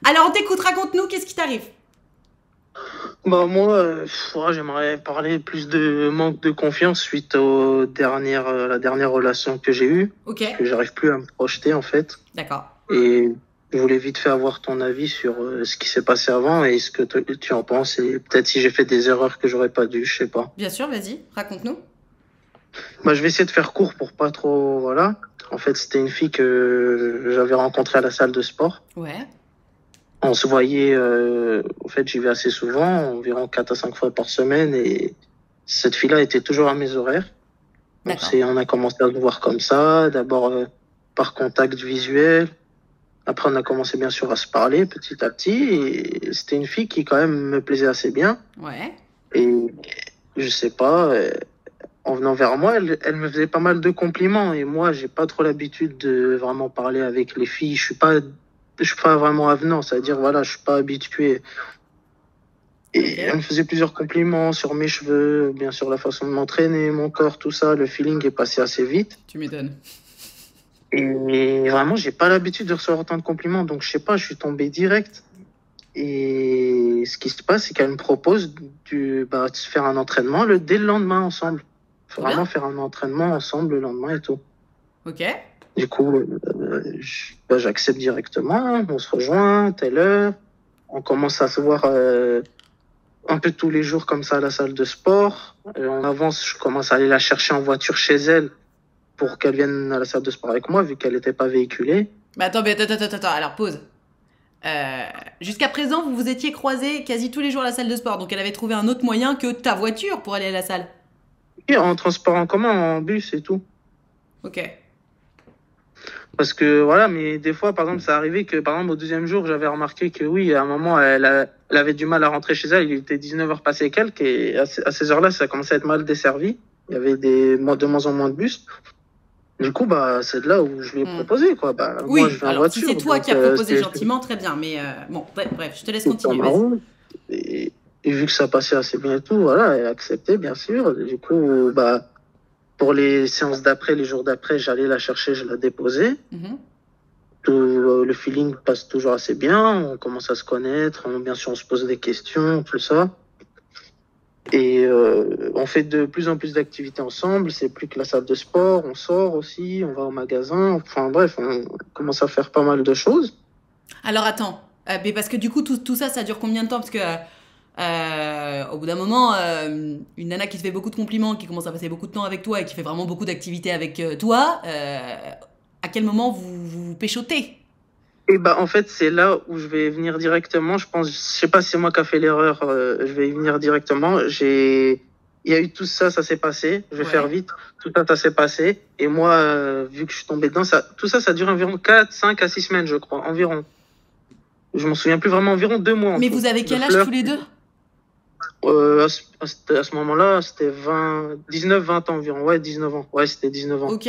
Alors, on t'écoute, raconte-nous, qu'est-ce qui t'arrive? Bah moi, ouais, j'aimerais parler plus de manque de confiance suite la dernière relation que j'ai eue, Ok, parce que j'arrive plus à me projeter en fait. d'accord. Et je voulais vite fait avoir ton avis sur ce qui s'est passé avant et ce que tu en penses et peut-être si j'ai fait des erreurs que j'aurais pas dû, je sais pas. Bien sûr, vas-y, raconte-nous. Bah je vais essayer de faire court pour pas trop, voilà. En fait, c'était une fille que j'avais rencontrée à la salle de sport. Ouais, On se voyait, en fait, j'y vais assez souvent, environ 4 à 5 fois par semaine, et cette fille-là était toujours à mes horaires. d'accord. On a commencé à se voir comme ça, d'abord par contact visuel. Après, on a commencé bien sûr à se parler petit à petit, et c'était une fille qui quand même me plaisait assez bien. Ouais, Et je sais pas, en venant vers moi, elle me faisait pas mal de compliments, et moi, j'ai pas trop l'habitude de vraiment parler avec les filles. Je suis pas vraiment avenant, c'est-à-dire voilà, je suis pas habitué. ok. Et elle me faisait plusieurs compliments sur mes cheveux, bien sûr la façon de m'entraîner, mon corps, tout ça. Le feeling est passé assez vite. Tu m'étonnes. Et vraiment, j'ai pas l'habitude de recevoir autant de compliments. Donc, je sais pas, je suis tombé direct. Et ce qui se passe, c'est qu'elle me propose de se faire un entraînement dès le lendemain ensemble. Faut Trop bien. vraiment faire un entraînement ensemble le lendemain et tout. Ok. Du coup, j'accepte directement. On se rejoint, telle heure. On commence à se voir un peu tous les jours comme ça à la salle de sport. On avance, je commence à aller la chercher en voiture chez elle pour qu'elle vienne à la salle de sport avec moi, vu qu'elle n'était pas véhiculée. Mais attends, alors pause. Euh, Jusqu'à présent, vous vous étiez croisés quasi tous les jours à la salle de sport, donc elle avait trouvé un autre moyen que ta voiture pour aller à la salle. Et en transport en commun, en bus et tout. Ok. Parce que voilà, mais des fois, par exemple, ça arrivait que, par exemple, au deuxième jour, j'avais remarqué que oui, à un moment, elle avait du mal à rentrer chez elle. Il était 19 heures passées et quelques, et à ces heures-là, ça commençait à être mal desservi. Il y avait de moins en moins de bus. Du coup, bah, c'est de là où je lui ai Hmm. proposé, quoi. Bah, moi, je Oui, vais en alors si c'est voiture, toi donc qui as proposé c'est gentiment, très bien, mais bon, bref, je te laisse sur continuer, ma vas-y. route. Et vu que ça passait assez bien et tout, voilà, elle a accepté, bien sûr. Du coup, bah, pour les séances d'après, les jours d'après, j'allais la chercher, je la déposais. Mhm. Le feeling passe toujours assez bien, on commence à se connaître, bien sûr, on se pose des questions, tout ça. Et on fait de plus en plus d'activités ensemble. C'est plus que la salle de sport, on sort aussi, on va au magasin. Enfin bref, on commence à faire pas mal de choses. Alors attends, mais parce que du coup, tout ça, ça dure combien de temps? Parce que au bout d'un moment, une nana qui te fait beaucoup de compliments, qui commence à passer beaucoup de temps avec toi et qui fait vraiment beaucoup d'activités avec toi, à quel moment vous péchotez? Et bah en fait, c'est là où je vais venir directement. Je pense, je sais pas si c'est moi qui a fait l'erreur, je vais y venir directement. Il y a eu tout ça, ça s'est passé. Je vais faire Ouais. vite. Tout ça, ça s'est passé. Et moi, vu que je suis tombé dedans, tout ça, ça dure environ 4 5 à 6 semaines, je crois, environ. Je m'en souviens plus vraiment, environ 2 mois en Mais tout. vous avez De quel âge tous fleurs. les deux? À ce moment-là, c'était 20 ans environ. Ouais, 19 ans. Ouais, c'était 19 ans. Ok,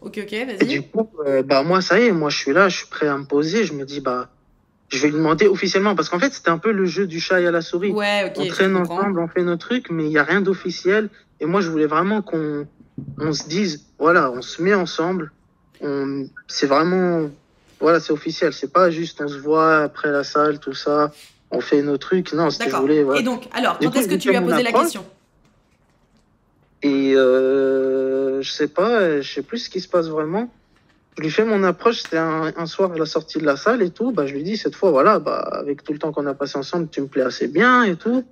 ok, Et du vas-y. coup, bah, moi, ça y est, moi, je suis là, je suis prêt à me poser. Je me dis, bah, je vais lui demander officiellement. Parce qu'en fait, c'était un peu le jeu du chat et à la souris. Ouais, On ok, je traîne comprends. ensemble, on fait nos trucs, mais il n'y a rien d'officiel. Et moi, je voulais vraiment on se dise, voilà, on se met ensemble. C'est vraiment, voilà, c'est officiel. C'est pas juste on se voit après la salle, tout ça. On fait nos trucs. Non, je D'accord. voulais, Et voilà. donc, alors, Du quand coup, est-ce que j'ai tu fait lui as mon posé la approche. question? Et je sais pas, je sais plus ce qui se passe vraiment. Je lui fais mon approche, c'était un soir à la sortie de la salle et tout. Bah, je lui dis cette fois, voilà, bah, avec tout le temps qu'on a passé ensemble, tu me plais assez bien et tout.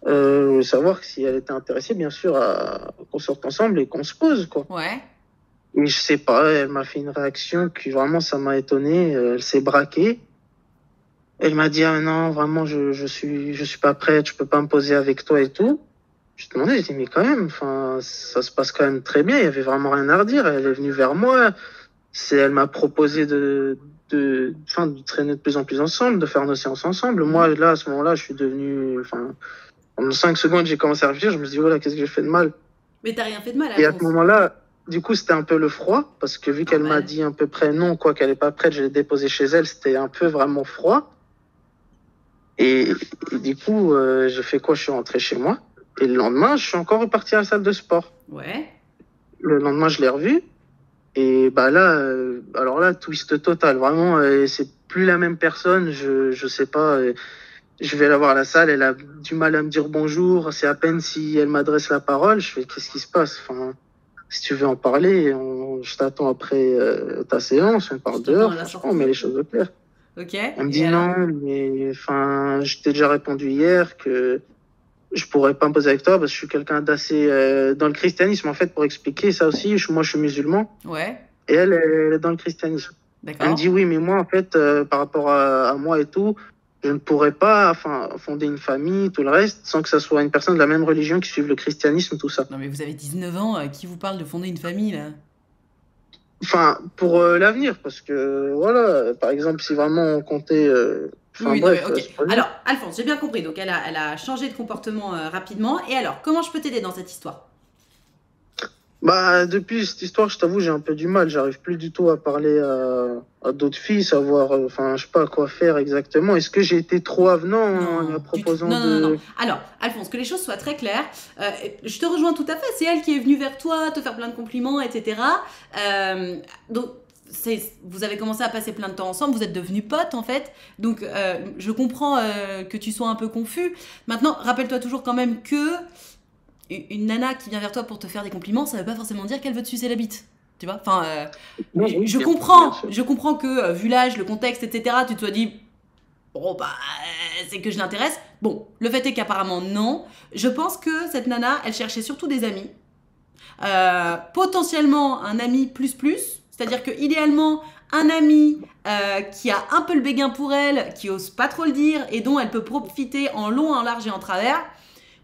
Je voulais savoir si elle était intéressée, bien sûr, à qu'on sorte ensemble et qu'on se pose, quoi. Ouais. Et je sais pas, elle m'a fait une réaction qui vraiment ça m'a étonné. Elle s'est braquée. Elle m'a dit ah non, vraiment, je suis pas prête, je peux pas me poser avec toi et tout. Je te demandais, je dis mais quand même, enfin, ça se passe quand même très bien. Il y avait vraiment rien à redire. Elle est venue vers moi. Elle m'a proposé de traîner de plus en plus ensemble, de faire nos séances ensemble. Moi, Mhm. là, à ce moment-là, je suis devenu, enfin, en 5 secondes, j'ai commencé à réfléchir. Je me suis dit, voilà, qu'est-ce que j'ai fait de mal? Mais t'as rien fait de mal, Et à ce Alphonse. moment-là, du coup, c'était un peu le froid, parce que vu qu'elle m'a Normal. dit à peu près non, quoi, qu'elle n'est pas prête, je l'ai déposée chez elle, c'était un peu vraiment froid. Et, et du coup, j'ai fait quoi? Je suis rentré chez moi. Et le lendemain, je suis encore reparti à la salle de sport. Ouais. Le lendemain, je l'ai revue. Et bah là, alors là, twist total. Vraiment, c'est plus la même personne. Je sais pas. Je vais la voir à la salle. Elle a du mal à me dire bonjour. C'est à peine si elle m'adresse la parole. Je fais, qu'est-ce qui se passe? Enfin, si tu veux en parler, je t'attends après ta séance. On parle Je t'attends dehors. à la Franchement, on met sortie. les choses au clair. Ok, Elle me et dit alors? non, mais enfin, je t'ai déjà répondu hier que je pourrais pas me poser avec toi parce que je suis quelqu'un d'assez dans le christianisme en fait pour expliquer ça aussi. Moi, je suis musulman Ouais, et elle est dans le christianisme. Elle me d'accord. dit oui, mais moi en fait, par rapport à moi et tout, je ne pourrais pas, enfin, fonder une famille, tout le reste, sans que ça soit une personne de la même religion qui suive le christianisme, tout ça. Non mais vous avez 19 ans, qui vous parle de fonder une famille là? Enfin, pour l'avenir, parce que voilà, par exemple, si vraiment on comptait, Oui, enfin oui, non mais bref, ok. c'est pas grave. Alors, Alphonse, j'ai bien compris. Donc elle a changé de comportement rapidement. Et alors, comment je peux t'aider dans cette histoire? Bah, depuis cette histoire, je t'avoue, j'ai un peu du mal. J'arrive plus du tout à parler à d'autres filles, savoir, enfin, je sais pas quoi faire exactement. Est-ce que j'ai été trop avenant en lui Non, du tout. proposant Non, non, non, non. de... Alors, Alphonse, que les choses soient très claires, je te rejoins tout à fait. C'est elle qui est venue vers toi, te faire plein de compliments, etc. Donc, vous avez commencé à passer plein de temps ensemble, vous êtes devenus potes en fait. Donc, je comprends que tu sois un peu confus. Maintenant, rappelle-toi toujours quand même que une nana qui vient vers toi pour te faire des compliments, ça veut pas forcément dire qu'elle veut te sucer la bite. Tu vois? Enfin, Non, oui, bien sûr. je comprends que vu l'âge, le contexte, etc., tu te sois dit bon, bah, c'est que je l'intéresse. Bon, le fait est qu'apparemment, non. Je pense que cette nana, elle cherchait surtout des amis. Potentiellement un ami plus plus. C'est-à-dire que idéalement, un ami qui a un peu le béguin pour elle, qui ose pas trop le dire et dont elle peut profiter en long, en large et en travers.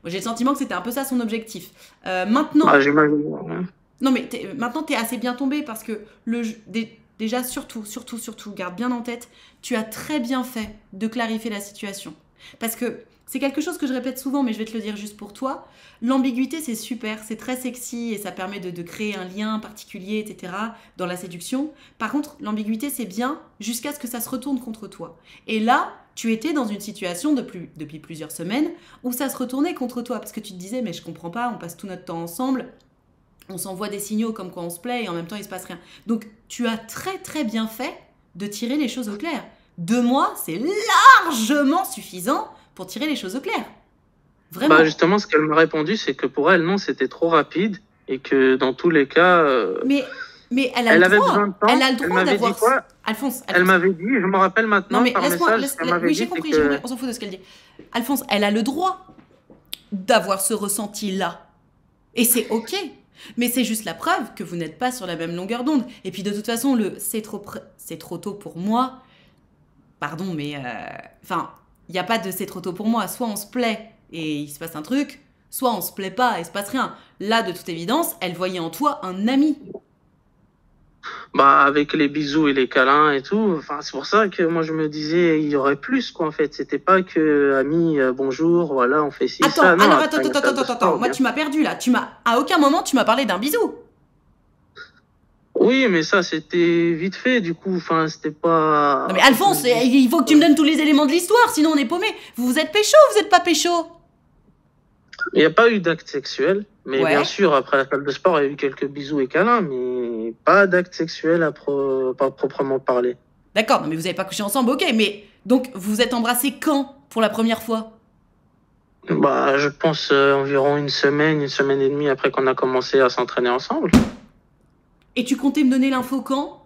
Moi, j'ai le sentiment que c'était un peu ça son objectif. Bah, Maintenant, j'imagine. Ouais. non, mais maintenant, t'es assez bien tombé parce que déjà, surtout, garde bien en tête, tu as très bien fait de clarifier la situation. Parce que c'est quelque chose que je répète souvent, mais je vais te le dire juste pour toi. L'ambiguïté, c'est super, c'est très sexy et ça permet de créer un lien particulier, etc., dans la séduction. Par contre, l'ambiguïté, c'est bien jusqu'à ce que ça se retourne contre toi. Et là, tu étais dans une situation depuis plusieurs semaines où ça se retournait contre toi parce que tu te disais, mais je comprends pas, on passe tout notre temps ensemble, on s'envoie des signaux comme quoi on se plaît et en même temps il se passe rien. Donc tu as très très bien fait de tirer les choses au clair. 2 mois, c'est largement suffisant pour tirer les choses au clair. Bah, Vraiment. justement, ce qu'elle m'a répondu, c'est que pour elle, non, c'était trop rapide et que dans tous les cas, Mais elle a le elle avait besoin droit. de Elle temps. a le Elle droit m'avait dit d'avoir... quoi? Alphonse, Elle Alphonse. m'avait dit, je me rappelle Non maintenant mais par laisse-moi... message, ce qu'elle m'avait Oui, j'ai dit, c'est compris, que on s'en fout de ce qu'elle dit. Alphonse, elle a le droit d'avoir ce ressenti-là. Et c'est ok. Mais c'est juste la preuve que vous n'êtes pas sur la même longueur d'onde. Et puis de toute façon, c'est trop tôt pour moi. Pardon, mais enfin, il n'y a pas de c'est trop tôt pour moi. Soit on se plaît et il se passe un truc, soit on se plaît pas et il se passe rien. Là, de toute évidence, elle voyait en toi un ami. bah, avec les bisous et les câlins et tout, enfin, c'est pour ça que moi je me disais, il y aurait plus, quoi, en fait. C'était pas que, ami, bonjour, voilà, on fait ci, Attends, ça. Non, alors après, la salle de attends. sport, Moi, bien. tu m'as perdu là. À aucun moment tu m'as parlé d'un bisou. Oui, mais ça, c'était vite fait, du coup, enfin, c'était Non mais pas, Alphonse, il faut que tu me donnes tous les éléments de l'histoire, sinon on est paumé. Vous êtes pécho ou vous êtes pas pécho? il n'y a pas eu d'acte sexuel, mais bien Ouais. sûr, après la salle de sport, il y a eu quelques bisous et câlins, mais pas d'acte sexuel pas proprement parler. D'accord, non mais vous avez pas couché ensemble, ok. Mais donc vous vous êtes embrassés quand pour la première fois? Bah, je pense environ une semaine et demie après qu'on a commencé à s'entraîner ensemble. Et tu comptais me donner l'info quand?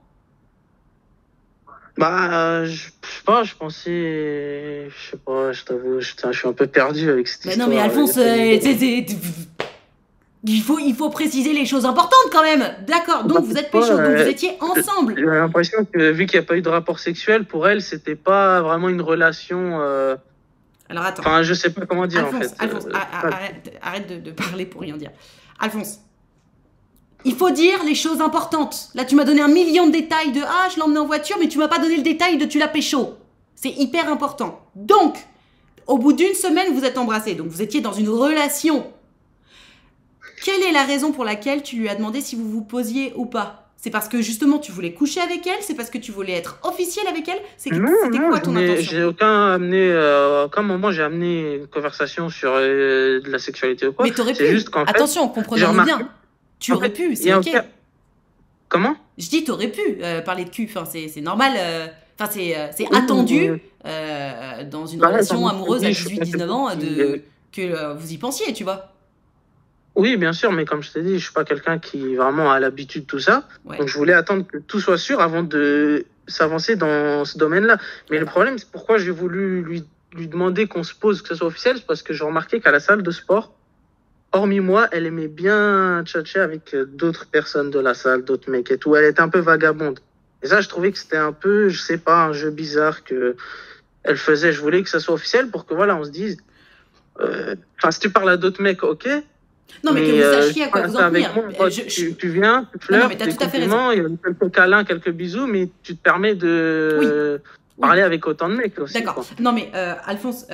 Bah, je sais pas, je pensais, je sais pas, je t'avoue, je suis un peu perdu avec cette Bah non mais histoire. Il y a Alphonse, tellement de... il faut préciser les choses importantes quand même. D'accord, Bah, donc vous êtes pourquoi, pécho, donc vous étiez j'ai ensemble. l'impression que vu qu'il n'y a pas eu de rapport sexuel, pour elle, c'était pas vraiment une relation. Alors attends, Enfin, je sais pas comment dire en Alphonse, fait. Alphonse, arrête de parler pour rien dire. Alphonse, il faut dire les choses importantes. Là, tu m'as donné 1 million de détails de ah, je l'ai emmené en voiture, mais tu m'as pas donné le détail de tu l'as pécho. C'est hyper important. Donc, au bout d'une semaine, vous êtes embrassés. Donc, vous étiez dans une relation. Quelle est la raison pour laquelle tu lui as demandé si vous vous posiez ou pas? C'est parce que justement tu voulais coucher avec elle? C'est parce que tu voulais être officiel avec elle? Non, C'était non, quoi ton intention? j'ai aucun moment j'ai amené une conversation sur de la sexualité ou quoi. Mais t'aurais C'est juste pu. qu'en fait, Attention, j'ai comprenons-nous remarqué, bien. Tu en aurais fait, pu, il y c'est a ok. aucun... Comment? Je dis, t'aurais pu parler de cul. Enfin, c'est normal. Enfin, c'est Oui, attendu dans une bah, relation comme je te amoureuse à dis, je suis pas 18-19 quelqu'un ans qui, que vous y pensiez, tu vois. oui, bien sûr, mais comme je t'ai dit, je suis pas quelqu'un qui vraiment a l'habitude de tout ça. Ouais, Donc, je voulais attendre que tout soit sûr avant de s'avancer dans ce domaine-là. Mais le d'accord. problème, c'est pourquoi j'ai voulu lui demander qu'on se pose, que ce soit officiel, c'est parce que j'ai remarqué qu'à la salle de sport, hormis moi, elle aimait bien tchatcher avec d'autres personnes de la salle, d'autres mecs et tout. Elle était un peu vagabonde. Et ça, je trouvais que c'était un peu, je sais pas, un jeu bizarre que elle faisait. Je voulais que ça soit officiel pour que, voilà, on se dise, enfin, si tu parles à d'autres mecs, ok. Non, mais que Mais vous tu sachiez à quoi parles vous ça en avec tenir. moi, en mode, tu viens, tu Non, non, mais flirtes, t'as des tout à fait raison. compliments, il y a quelques câlins, quelques bisous, mais tu te permets Oui, de oui. parler avec autant de mecs aussi, D'accord. quoi. Non, mais Alphonse,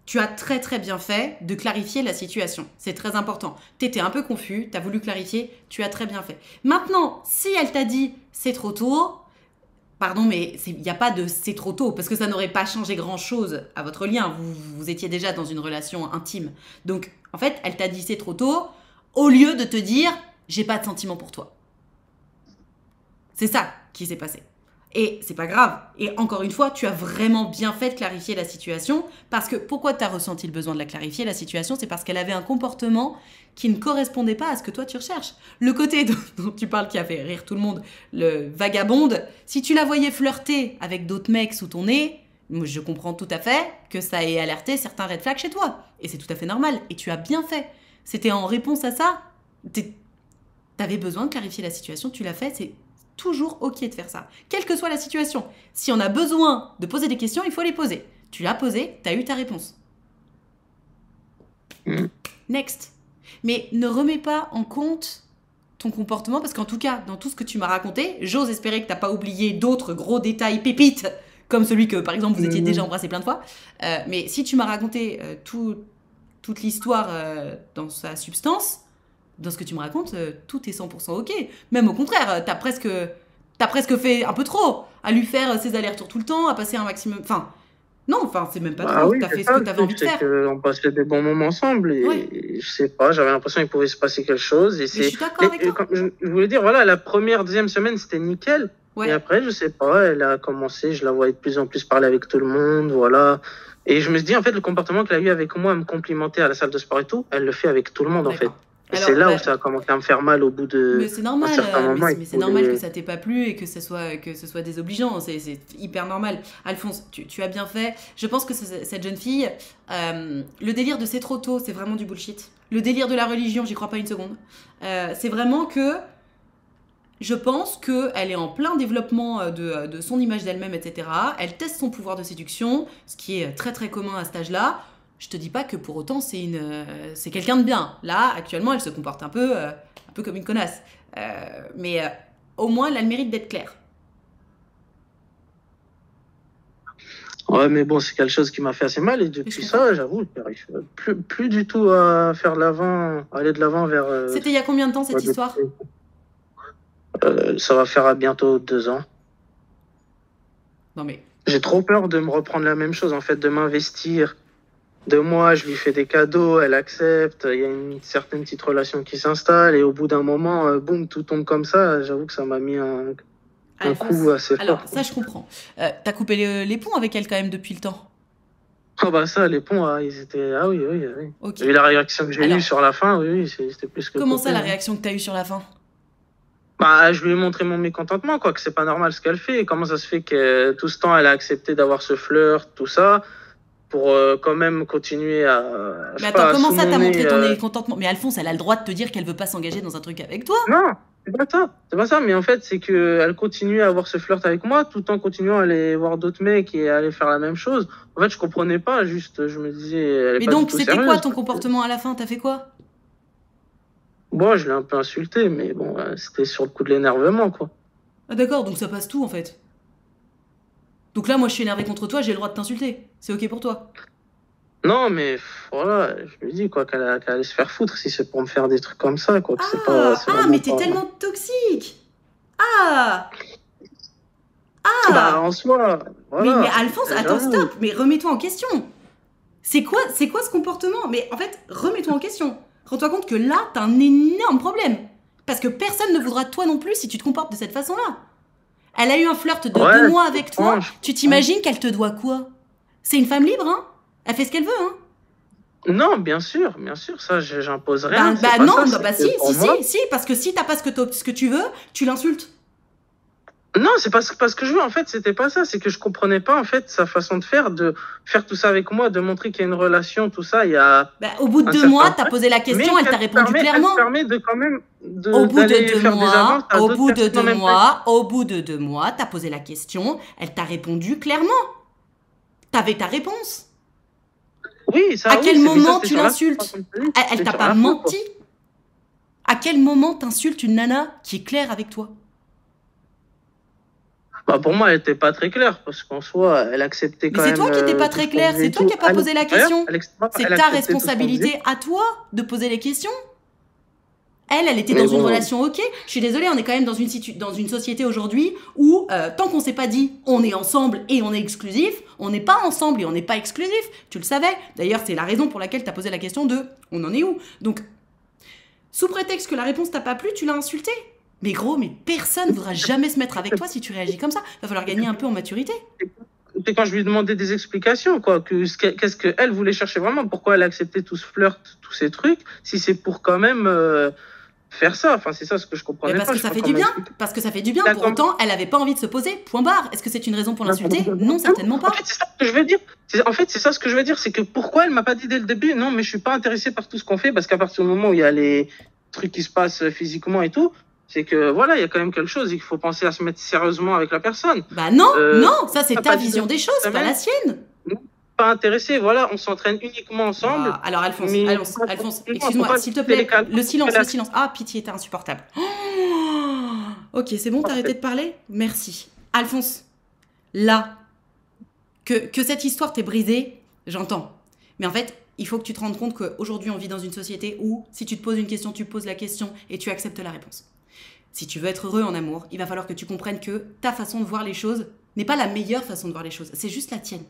tu as très très bien fait de clarifier la situation. C'est très important. T'étais un peu confus, t'as voulu clarifier, tu as très bien fait. Maintenant, si elle t'a dit c'est trop tôt, pardon, mais il n'y a pas de c'est trop tôt, parce que ça n'aurait pas changé grand-chose à votre lien. Vous étiez déjà dans une relation intime. Donc, en fait, elle t'a dit c'est trop tôt, au lieu de te dire j'ai pas de sentiment pour toi. C'est ça qui s'est passé. Et c'est pas grave. Et encore une fois, tu as vraiment bien fait de clarifier la situation. Parce que pourquoi tu as ressenti le besoin de la clarifier, la situation? C'est parce qu'elle avait un comportement qui ne correspondait pas à ce que toi tu recherches. Le côté dont tu parles qui a fait rire tout le monde, le vagabonde, si tu la voyais flirter avec d'autres mecs sous ton nez, moi, je comprends tout à fait que ça ait alerté certains red flags chez toi. Et c'est tout à fait normal. Et tu as bien fait. C'était en réponse à ça. T'avais besoin de clarifier la situation, tu l'as fait, c'est toujours ok de faire ça. Quelle que soit la situation. Si on a besoin de poser des questions, il faut les poser. Tu l'as posé, t'as eu ta réponse. Mm. Next. Mais ne remets pas en compte ton comportement, parce qu'en tout cas, dans tout ce que tu m'as raconté, j'ose espérer que t'as pas oublié d'autres gros détails pépites, comme celui que, par exemple, vous étiez déjà embrassé plein de fois. Mais si tu m'as raconté toute l'histoire dans sa substance, dans ce que tu me racontes, tout est 100% ok. Même au contraire, t'as presque fait un peu trop à lui faire ses allers-retours tout le temps, à passer un maximum. Enfin, non, enfin, c'est même pas Bah trop. oui, T'as c'est fait ce ça que le t'avais truc, envie de c'est faire. qu'on passait des bons moments ensemble Ouais, et je sais pas, j'avais l'impression qu'il pouvait se passer quelque chose et mais je c'est, suis d'accord avec toi. comme je voulais dire, voilà, la première, deuxième semaine c'était nickel et Ouais. après, je sais pas, elle a commencé, je la voyais de plus en plus parler avec tout le monde, voilà. Et je me suis dit, en fait, le comportement qu'elle a eu avec moi, à me complimenter à la salle de sport et tout, elle le fait avec tout le monde, en fait. D'accord. Et c'est Alors, là bah, où ça a commencé à me faire mal au bout mais de c'est un normal, certain moment. Il mais c'est faut normal que les... ça t'ait pas plu et que ce soit désobligeant. C'est hyper normal. Alphonse, tu as bien fait. Je pense que cette jeune fille, le délire de c'est trop tôt, c'est vraiment du bullshit. Le délire de la religion, j'y crois pas une seconde. C'est vraiment que je pense qu'elle est en plein développement de son image d'elle-même, etc. Elle teste son pouvoir de séduction, ce qui est très très commun à cet âge-là. Je te dis pas que pour autant c'est quelqu'un de bien. Là, actuellement, elle se comporte un peu comme une connasse. Mais au moins, elle a le mérite d'être claire. Ouais, mais bon, c'est quelque chose qui m'a fait assez mal et Mais je depuis comprends. ça, j'avoue, j'arrive plus du tout à faire de l'avant, aller de l'avant vers... C'était il y a combien de temps cette histoire? ça va faire à bientôt 2 ans. Non mais, J'ai trop peur de me reprendre la même chose, en fait, de m'investir. De moi, je lui fais des cadeaux, elle accepte, il y a une certaine petite relation qui s'installe et au bout d'un moment, boum, tout tombe comme ça. J'avoue que ça m'a mis un coup Alphonse, assez alors fort, quoi. ça je comprends. T'as coupé les ponts avec elle quand même depuis le temps. Ah bah ça, les ponts, ah, ils étaient... Ah oui, oui, oui. Ok. Et la réaction que j'ai eue Alors, sur la fin, oui, oui, c'était plus que comment ça coupé, la hein. réaction que t'as eue sur la fin? Bah, je lui ai montré mon mécontentement, quoi, que c'est pas normal ce qu'elle fait. Et comment ça se fait que tout ce temps, elle a accepté d'avoir ce flirt, tout ça, pour quand même continuer je Mais sais attends, pas, comment sous ça mon t'as nez. montré ton mécontentement? Mais Alphonse, elle a le droit de te dire qu'elle veut pas s'engager dans un truc avec toi. Non, c'est pas ça. C'est pas ça. Mais en fait, c'est que elle continue à avoir ce flirt avec moi, tout en continuant à aller voir d'autres mecs et à aller faire la même chose. En fait, je comprenais pas. Juste, je me disais, elle est Mais pas du donc, tout c'était quoi sérieuse. ton comportement à la fin? T'as fait quoi? Bon, je l'ai un peu insulté, mais bon, c'était sur le coup de l'énervement, quoi. Ah d'accord, donc ça passe tout en fait. Donc là, moi je suis énervé contre toi, j'ai le droit de t'insulter. C'est ok pour toi. Non, mais voilà, je lui dis quoi qu'elle allait se faire foutre si c'est pour me faire des trucs comme ça, quoi. Que c'est Mais vraiment t'es pas. tellement toxique. Ah, Bah, ah. en soi, Mais voilà, Alphonse, attends, j'avoue. stop. Mais remets-toi en question. C'est quoi ce comportement? Mais en fait, remets-toi en question. Rends-toi compte que là, t'as un énorme problème. Parce que personne ne voudra de toi non plus si tu te comportes de cette façon-là. Elle a eu un flirt de Ouais, 2 mois je avec comprends, toi. je Tu comprends. t'imagines qu'elle te doit quoi? C'est une femme libre, hein? Elle fait ce qu'elle veut, hein? Non, bien sûr, ça, j'impose rien, c'est pas Non, ça, non, c'est bah si, que pour moi, parce que si t'as pas ce que tu veux, tu l'insultes. non, c'est pas ce que je veux, en fait, c'était pas ça, c'est que je comprenais pas, en fait, sa façon de faire tout ça avec moi, de montrer qu'il y a une relation, tout ça, il y a Bah, au bout de un 2 mois, certain t'as temps, posé la question, mais elle t'a répondu elle se clairement. permet de quand même Au bout de d'aller deux faire des avances mois, à au d'autres bout de personnes en deux même temps. mois, au bout de 2 mois, t'as posé la question, elle t'a répondu clairement. T'avais ta réponse. Oui, À ça, oui, quel mais ça, moment c'était tu sur la fin, l'insultes? comme je te dis, Elle c'était t'a sur pas la fin, quoi. menti. À quel moment t'insultes une nana qui est claire avec toi? Bah, pour moi, elle était pas très claire, parce qu'en soi, elle acceptait Mais quand c'est même toi qui n'étais pas tout très ce qu'on clair, faisait c'est et toi tout. qui n'as pas À posé la l'extérieur, question. elle C'est ta acceptait tout ce qu'on faisait. responsabilité à toi de poser les questions. Elle était Mais dans une bon, relation ok. Je suis désolée, on est quand même dans une société aujourd'hui où tant qu'on s'est pas dit on est ensemble et on est exclusif, on n'est pas ensemble et on n'est pas exclusif. Tu le savais. D'ailleurs, c'est la raison pour laquelle tu as posé la question de on en est où. Donc, sous prétexte que la réponse t'a pas plu, tu l'as insulté. Mais gros, mais personne ne voudra jamais se mettre avec toi si tu réagis comme ça. Va falloir gagner un peu en maturité. c'est quand je lui demandais des explications, quoi, qu'est-ce qu'elle voulait chercher vraiment, pourquoi elle acceptait tout ce flirt, tous ces trucs, si c'est pour quand même faire ça. Enfin, c'est ça ce que je Mais comprenais parce pas, que je sais ça pas fait du comment bien. expliquer. Parce que ça fait du bien. Pour D'accord. autant, elle avait pas envie de se poser. Point barre. Est-ce que c'est une raison pour l'insulter? Non, certainement En pas. fait, c'est ça ce que je veux dire. En fait, c'est ça ce que je veux dire, c'est que pourquoi elle m'a pas dit dès le début, non, mais je suis pas intéressé par tout ce qu'on fait, parce qu'à partir du moment où il y a les trucs qui se passent physiquement et tout, c'est que voilà, il y a quand même quelque chose, il faut penser à se mettre sérieusement avec la personne. Bah non, Euh, non, ça c'est T'as ta pas dit vision des choses, pas semaine, la sienne. non, pas intéressé, voilà, on s'entraîne uniquement ensemble, Ah, alors Alphonse, mais Alphonse, faut excuse-moi, pas s'il te quitter les plaît, canaux, le silence, la- le silence. Ah, pitié, t'es insupportable. Oh, ok, c'est bon, t'as arrêté de parler? Merci. Alphonse, là, que cette histoire t'ait brisée, j'entends. Mais en fait, il faut que tu te rendes compte qu'aujourd'hui, on vit dans une société où, si tu te poses une question, tu poses la question et tu acceptes la réponse. Si tu veux être heureux en amour, il va falloir que tu comprennes que ta façon de voir les choses n'est pas la meilleure façon de voir les choses, c'est juste la tienne.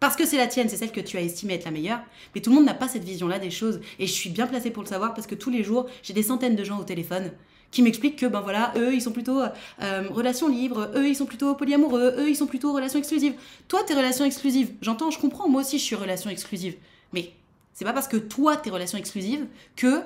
Parce que c'est la tienne, c'est celle que tu as estimée être la meilleure, mais tout le monde n'a pas cette vision-là des choses. Et je suis bien placée pour le savoir parce que tous les jours, j'ai des centaines de gens au téléphone qui m'expliquent que, ben voilà, eux, ils sont plutôt relations libres, eux, ils sont plutôt polyamoureux, eux, ils sont plutôt relations exclusives. Toi, t'es relations exclusives. J'entends, je comprends, moi aussi, je suis relation exclusive. Mais c'est pas parce que toi, t'es relation exclusive que,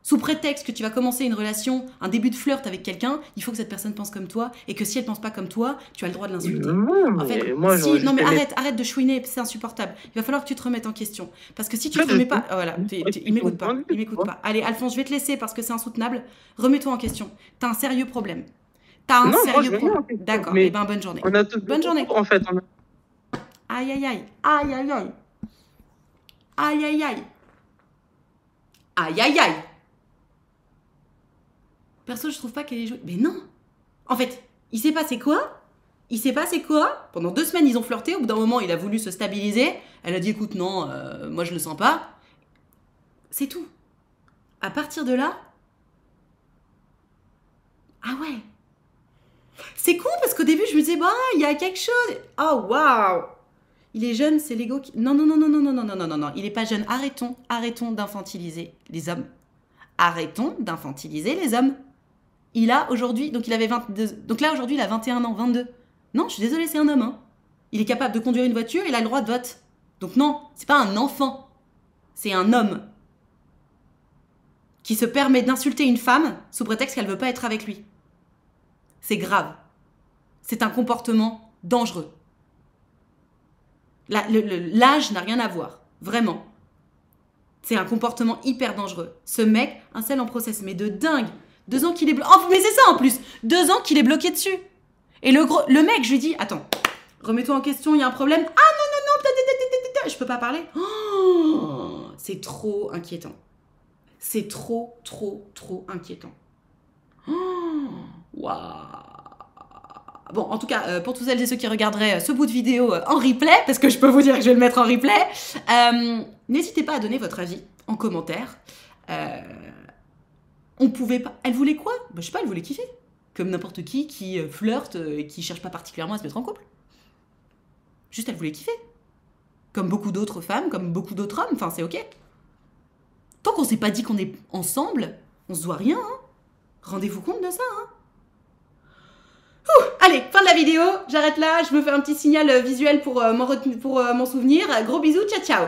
sous prétexte que tu vas commencer une relation, un début de flirt avec quelqu'un, il faut que cette personne pense comme toi et que si elle pense pas comme toi, tu as le droit de l'insulter. Non, En fait, mais moi, j'aurais si, non juste mais aimé. arrête de chouiner, c'est insupportable. Il va falloir que tu te remettes en question. Parce que si tu En te fait, remets pas, oh, voilà, il m'écoute pas, il m'écoute tu pas. Allez, Alphonse, je vais te laisser parce que c'est insoutenable. Remets-toi en question. T'as un sérieux problème. T'as un non, moi, sérieux je veux rien problème. en question. D'accord, et Mais ben bonne journée. on a tous Bonne journée. en fait. Aïe aïe aïe, aïe aïe aïe, aïe aïe aïe, aïe aïe aïe. Perso, je trouve pas qu'elle est jouée. Mais non. En fait, il s'est passé quoi? Il s'est passé quoi? Pendant 2 semaines, ils ont flirté. Au bout d'un moment, il a voulu se stabiliser. Elle a dit, écoute, non, moi je le sens pas. C'est tout. À partir de là... Ah ouais. C'est con parce qu'au début, je me disais, bah, il y a quelque chose. Oh, waouh. Il est jeune, c'est l'ego qui... Non, non, non, non, non, non, non, non, non, non, non. Il est pas jeune. Arrêtons d'infantiliser les hommes. Arrêtons d'infantiliser les hommes. Il a aujourd'hui, donc il avait 22, donc là aujourd'hui il a 21 ans, 22. Non, je suis désolée, c'est un homme. Hein. Il est capable de conduire une voiture, il a le droit de vote. Donc non, c'est pas un enfant, c'est un homme qui se permet d'insulter une femme sous prétexte qu'elle veut pas être avec lui. C'est grave. C'est un comportement dangereux. L'âge n'a rien à voir, vraiment. C'est un comportement hyper dangereux. Ce mec, un seul en process, mais de dingue. 2 ans qu'il est bloqué. Oh, mais c'est ça en plus. 2 ans qu'il est bloqué dessus. Et le mec, je lui dis, attends, remets-toi en question, il y a un problème. Ah non, non, non, je peux pas parler. Oh, c'est trop inquiétant. C'est trop, trop, trop inquiétant. Oh, waouh. Bon, en tout cas, pour tous celles et ceux qui regarderaient ce bout de vidéo en replay, parce que je peux vous dire que je vais le mettre en replay, n'hésitez pas à donner votre avis en commentaire. On pouvait pas... Elle voulait quoi? Bah, je sais pas, elle voulait kiffer. Comme n'importe qui flirte et qui cherche pas particulièrement à se mettre en couple. Juste, elle voulait kiffer. Comme beaucoup d'autres femmes, comme beaucoup d'autres hommes, enfin, c'est ok. Tant qu'on s'est pas dit qu'on est ensemble, on se doit rien, hein. Rendez-vous compte de ça, hein. Ouh, allez, fin de la vidéo, j'arrête là, je me fais un petit signal visuel pour m'en souvenir. Gros bisous, ciao ciao.